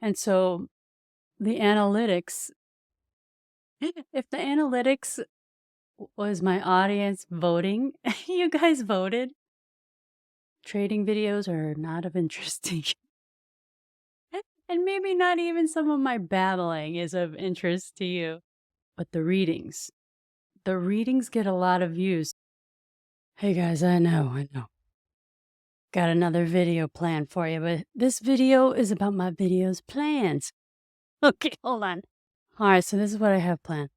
And so the analytics, if the analytics was my audience voting, you guys voted. Trading videos are not of interest to you. And maybe not even some of my babbling is of interest to you. But the readings get a lot of views. Hey guys, I know. Got another video planned for you, but this video is about my video's plans. Okay, hold on. All right, so this is what I have planned.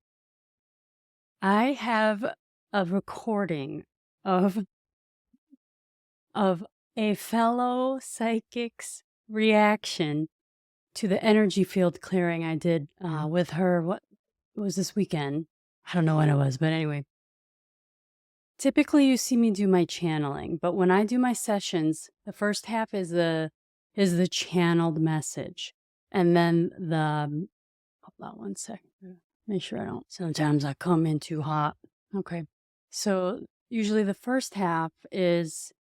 I have a recording of a fellow psychic's reaction to the energy field clearing I did with her. What was this weekend? I don't know when it was, but anyway. Typically, you see me do my channeling, but when I do my sessions, the first half is the channeled message, and then hold on one second. Make sure I don't. Sometimes I come in too hot. Okay, so usually the first half is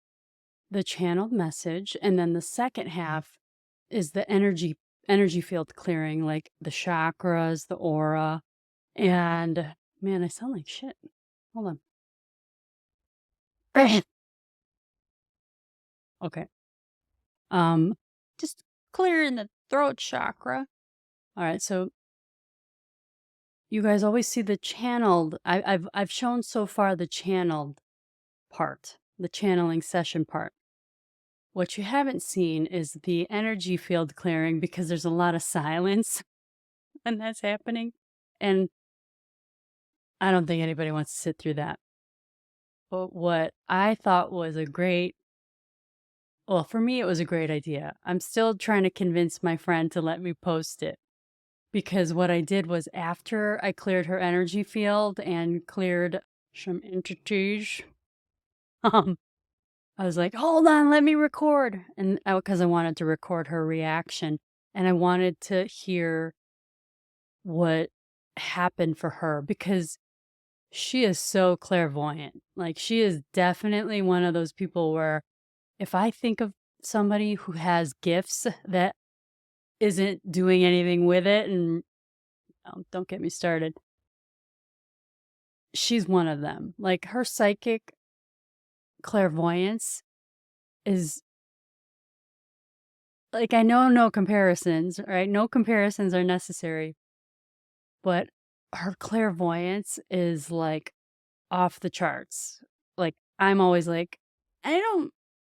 the channeled message, and then the second half is the energy field clearing, like the chakras, the aura, and man, I sound like shit. Hold on. Okay. Just clearing the throat chakra. All right, so you guys always see the channeled. I've shown so far the channeled part, the channeling session part. What you haven't seen is the energy field clearing because there's a lot of silence when that's happening, and I don't think anybody wants to sit through that. But what I thought was well, for me, it was a great idea. I'm still trying to convince my friend to let me post it. Because what I did was after I cleared her energy field and cleared some entities, I was like, hold on, let me record. And because I wanted to record her reaction and I wanted to hear what happened for her because she is so clairvoyant. Like, she is definitely one of those people where if I think of somebody who has gifts that isn't doing anything with it, and don't get me started, she's one of them. Like, her psychic clairvoyance is like, I know no comparisons, right? No comparisons are necessary, but her clairvoyance is like off the charts. Like, I'm always like, I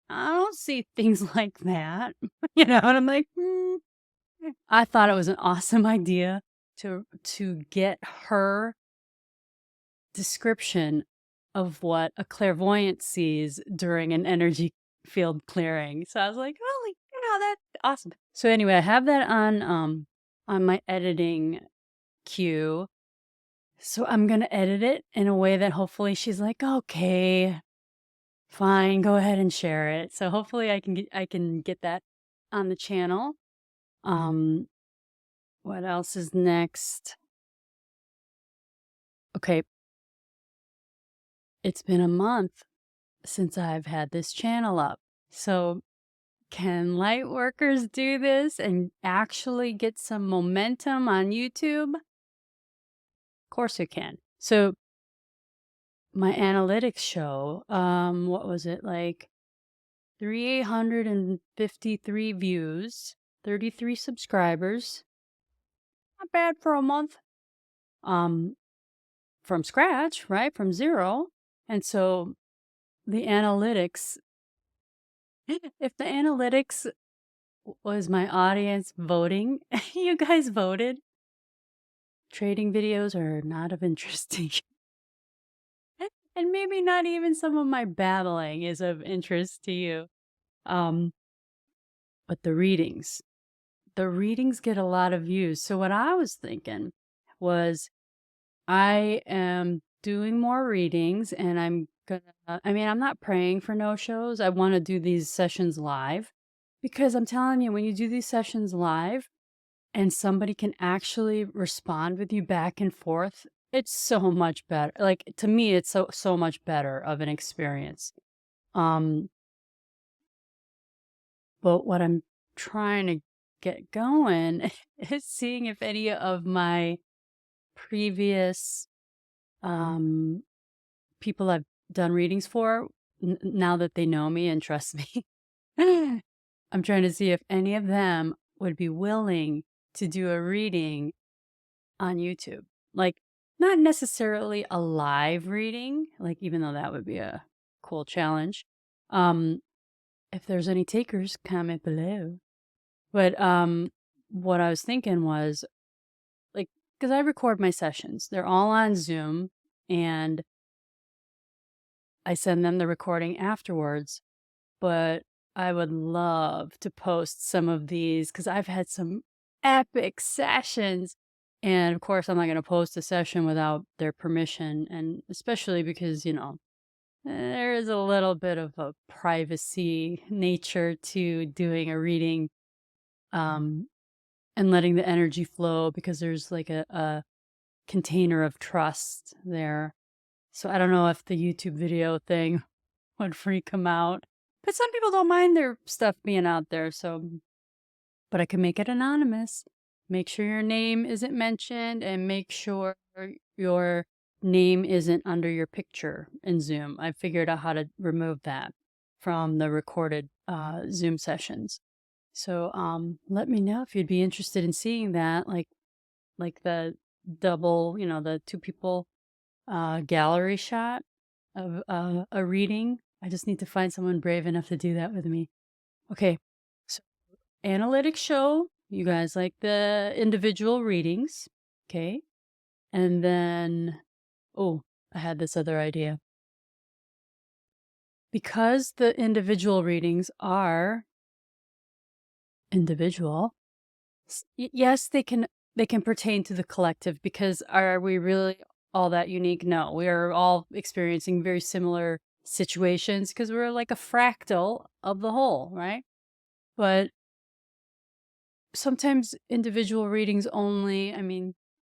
don't see things like that, and I'm like, I thought it was an awesome idea to get her description of what a clairvoyant sees during an energy field clearing. So I was like, holy cow, that's awesome. So anyway, I have that on my editing queue. So I'm going to edit it in a way that hopefully she's like, okay, fine, go ahead and share it. So hopefully I can get that on the channel. What else is next? Okay. It's been a month since I've had this channel up. So can light workers do this and actually get some momentum on YouTube? Of course it can. So my analytics show, what was it, like 353 views, 33 subscribers. Not bad for a month. From scratch, right? From zero. And so the analytics, if the analytics was my audience voting, you guys voted. Trading videos are not of interest to you. And maybe not even some of my babbling is of interest to you. But the readings get a lot of views. So what I was thinking was I am doing more readings and I'm not praying for no shows. I want to do these sessions live because I'm telling you, when you do these sessions live and somebody can actually respond with you back and forth, it's so much better. Like, to me, it's so much better of an experience. But what I'm trying to get going is seeing if any of my previous people I've done readings for, now that they know me and trust me, I'm trying to see if any of them would be willing to do a reading on YouTube. Like, not necessarily a live reading, like, even though that would be a cool challenge. If there's any takers, comment below. But what I was thinking was, like, because I record my sessions, they're all on Zoom, and I send them the recording afterwards. But I would love to post some of these because I've had some epic sessions. And of course, I'm not going to post a session without their permission. And especially because, there is a little bit of a privacy nature to doing a reading, and letting the energy flow, because there's like a container of trust there. So I don't know if the YouTube video thing would freak them out. But some people don't mind their stuff being out there, but I can make it anonymous. Make sure your name isn't mentioned, and make sure your name isn't under your picture in Zoom. I figured out how to remove that from the recorded Zoom sessions. So let me know if you'd be interested in seeing that, like the double, the two people gallery shot of a reading. I just need to find someone brave enough to do that with me. Okay, so analytics show you guys like the individual readings, okay? And then, oh, I had this other idea. Because the individual readings are individual, yes, they can pertain to the collective, because are we really all that unique? No, we are all experiencing very similar situations because we're like a fractal of the whole, right? But sometimes individual readings only,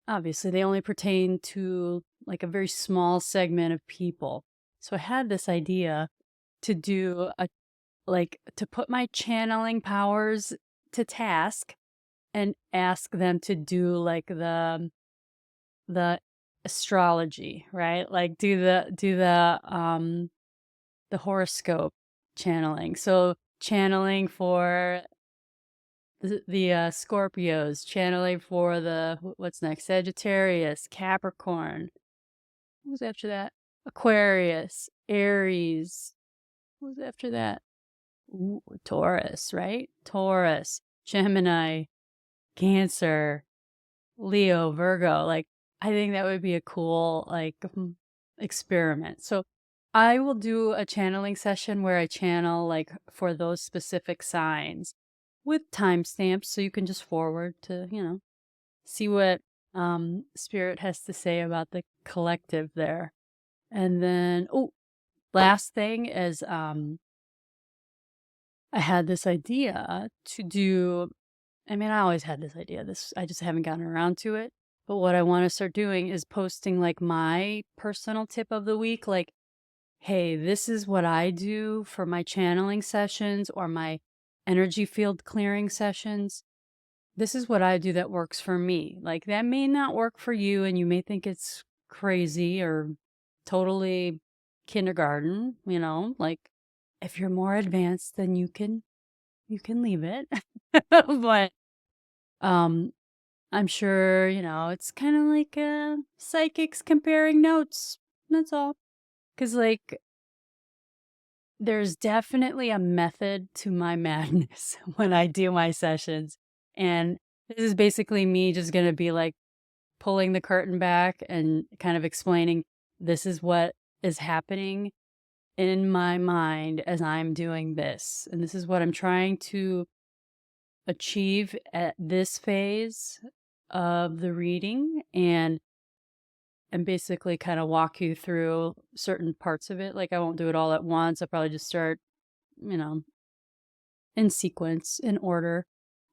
obviously they only pertain to like a very small segment of people. So I had this idea to do to put my channeling powers to task and ask them to do like the astrology, right? Like do the horoscope channeling. So channeling for the Scorpios, channeling for the what's next? Sagittarius, Capricorn. What was after that? Aquarius, Aries. What was after that? Ooh, Taurus, right? Taurus, Gemini, Cancer, Leo, Virgo. Like, I think that would be a cool experiment. So I will do a channeling session where I channel like for those specific signs with timestamps, so you can just forward to, see what spirit has to say about the collective there. And then, last thing is I had this idea to do, I always had this idea. I just haven't gotten around to it. But what I want to start doing is posting like my personal tip of the week. Like, hey, this is what I do for my channeling sessions or my energy field clearing sessions. This is what I do that works for me. Like, that may not work for you, and you may think it's crazy or totally kindergarten, like if you're more advanced, then you can leave it. But I'm sure, it's kind of like psychics comparing notes. That's all. Because, like, there's definitely a method to my madness when I do my sessions. And this is basically me just going to be like pulling the curtain back and kind of explaining this is what is happening in my mind as I'm doing this. And this is what I'm trying to achieve at this phase of the reading, and basically kind of walk you through certain parts of it. Like, I won't do it all at once. I'll probably just start, in sequence, in order,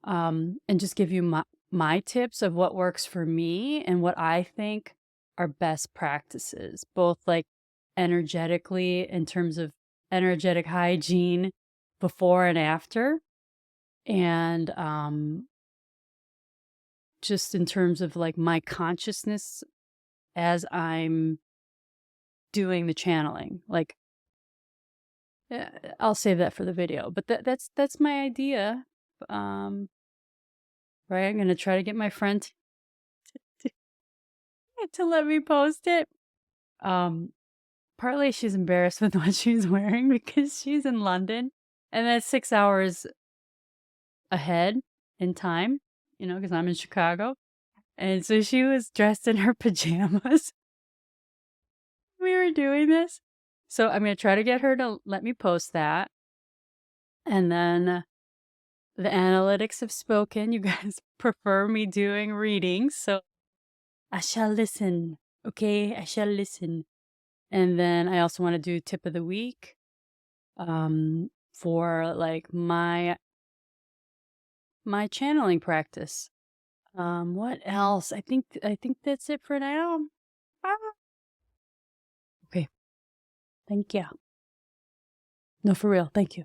and just give you my tips of what works for me and what I think are best practices, both like energetically in terms of energetic hygiene before and after, and just in terms of like my consciousness as I'm doing the channeling. Like, I'll save that for the video, but that's my idea. Right, I'm gonna try to get my friend to, to let me post it. Partly she's embarrassed with what she's wearing because she's in London, and that's 6 hours ahead in time, you know, because I'm in Chicago. And so she was dressed in her pajamas. We were doing this. So I'm going to try to get her to let me post that. And then the analytics have spoken. You guys prefer me doing readings. So I shall listen. Okay, I shall listen. And then I also want to do tip of the week for like my channeling practice. What else? I think that's it for now. Ah. Okay. Thank you. No, for real. Thank you.